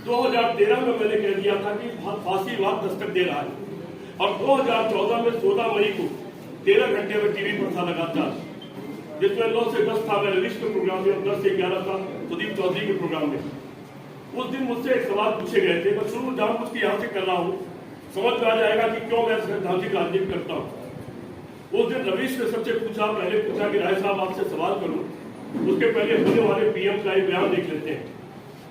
2013 में मैंने कह दिया था कि फांसीवाद दस्तक दे रहा है, और 2014 में 16 मई को 13 घंटे में टीवी पर था लगातार, जिसमें 9 से 10 था मैं रविश के प्रोग्राम में, 10 से 11 था सुदीप चौधरी के प्रोग्राम में। उस दिन मुझसे एक सवाल पूछे गए थे, मैं शुरू जानबूझ के यहाँ से कर रहा हूँ, समझ में आ जाएगा कि क्यों मैं सैद्धांतिक राजनीति करता हूँ। उस दिन रविश ने सबसे पहले पूछा कि राय साहब आपसे सवाल करूं, उसके पहले होने वाले पीएम का एक बयान देख लेते हैं।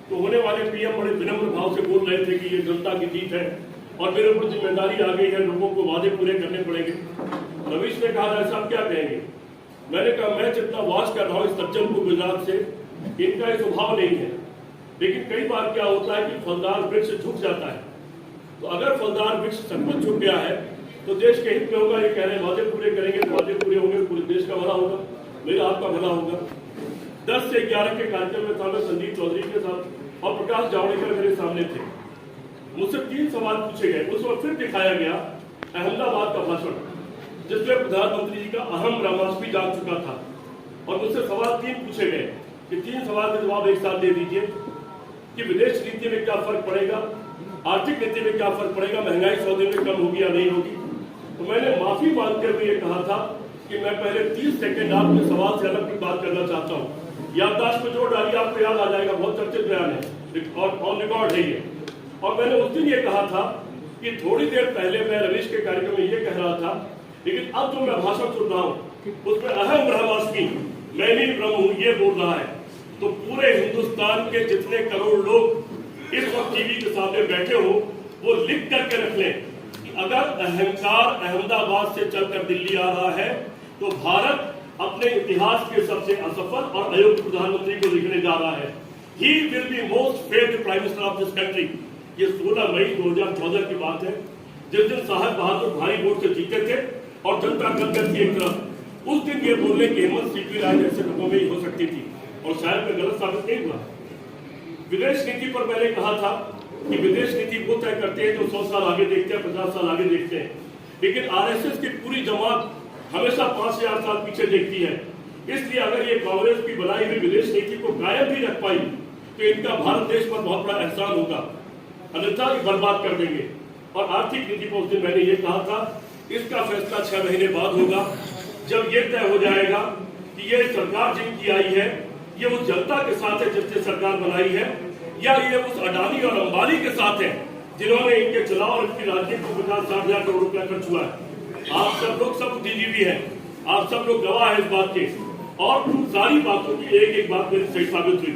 तो होने वाले पीएम बड़े विनम्र भाव से बोल रहे थे कि ये जनता की जीत है और मेरे ऊपर जिम्मेदारी आ गई है, लोगों को वादे पूरे करने पड़ेंगे। रविश ने कहा राय साहब क्या कहेंगे? मैंने कहा मैं जितना वॉच कर रहा हूँ इस सज्जन को गुजरात से, इनका ये स्वभाव नहीं है, लेकिन कई बार क्या होता है कि फलदार वृक्ष झुक जाता है। तो अगर फलदार वृक्ष सचमुच झुक गया है तो देश के हित में होगा। ये कह रहे हैं वादे पूरे करेंगे तो वादे पूरे होंगे, पूरे देश का भला होगा, मेरा आपका भला होगा। 10 से 11 के कार्यक्रम में था मैं संदीप चौधरी के साथ और प्रकाश जावड़ेकर मेरे सामने थे। मुझसे 3 सवाल पूछे गए। उस वक्त फिर दिखाया गया अहमदाबाद का भाषण, जिसमें प्रधानमंत्री जी का अहम ब्रह्मास्त्र जान चुका था, और मुझसे सवाल 3 पूछे गए कि 3 सवाल के जवाब एक साथ दे दीजिए कि विदेश नीति में क्या फर्क पड़ेगा, आर्थिक नीति में क्या फर्क पड़ेगा, महंगाई 100 दिन में कम होगी या नहीं होगी। तो मैंने माफी मांगते हुए ये कहा था कि मैं पहले 30 सेकंड आपके सवाल से अलग की बात करना चाहता हूँ। याददाश्त में जोड़ डालिए, आपको याद आ जाएगा, बहुत चर्चित बयान है और ऑन रिकॉर्ड है ये। और मैंने उस दिन ये कहा था कि थोड़ी देर पहले मैं रविश के कार्यक्रम में ये कह रहा था, लेकिन अब जो मैं भाषण सुन रहा हूँ उसमें अहम ब्रह्मास्मि मैं भी ब्रह्म हूँ ये बोल रहा है। तो पूरे हिंदुस्तान के जितने करोड़ लोग इस वक्त टीवी के सामने बैठे हो, वो लिख करके रख लें कि अगर अहंकार अहमदाबाद से चलकर दिल्ली आ रहा है तो भारत अपने इतिहास के सबसे असफल और अयोग्य प्रधानमंत्री को लिखने जा रहा है। He will be most failed prime minister of this country। ये 16 मई 2014 की बात है, जिस दिन साहब बहादुर भारी वोट से जीते थे और जनता गदगद की एक तरफ। उस दिन ये बोलने की हिम्मत सीपी राय जैसे लोगों में ही हो सकती थी, और शायद मैं गलत साबित नहीं हुआ। विदेश नीति पर मैंने कहा था कि विदेश नीति वो तय करते हैं जो 100 साल आगे देखते हैं, 50 साल आगे देखते हैं, लेकिन आरएसएस की पूरी जमात हमेशा 5 से 8 साल पीछे देखती है। इसलिए अगर ये कांग्रेस की बनाई हुई विदेश नीति को कायम भी रख पाई तो इनका भारत देश पर बहुत बड़ा एहसान होगा, अन्यथा बर्बाद कर देंगे। और आर्थिक नीति पर उस दिन मैंने ये कहा था इसका फैसला 6 महीने बाद होगा, जब ये तय हो जाएगा कि ये सरकार जिनकी आई है ये उस जनता के साथ है जिसने सरकार बनाई है, या ये उस अडानी और अंबानी के साथ है जिन्होंने इनके चुनाव और इनकी राजनीति को 50-60 हजार करोड़ रुपया खर्च हुआ है। आप सब लोग सब बुद्धिजीवी हैं, आप सब लोग गवाह हैं इस बात के, और सारी बातों की एक एक बात मेरी सही साबित हुई।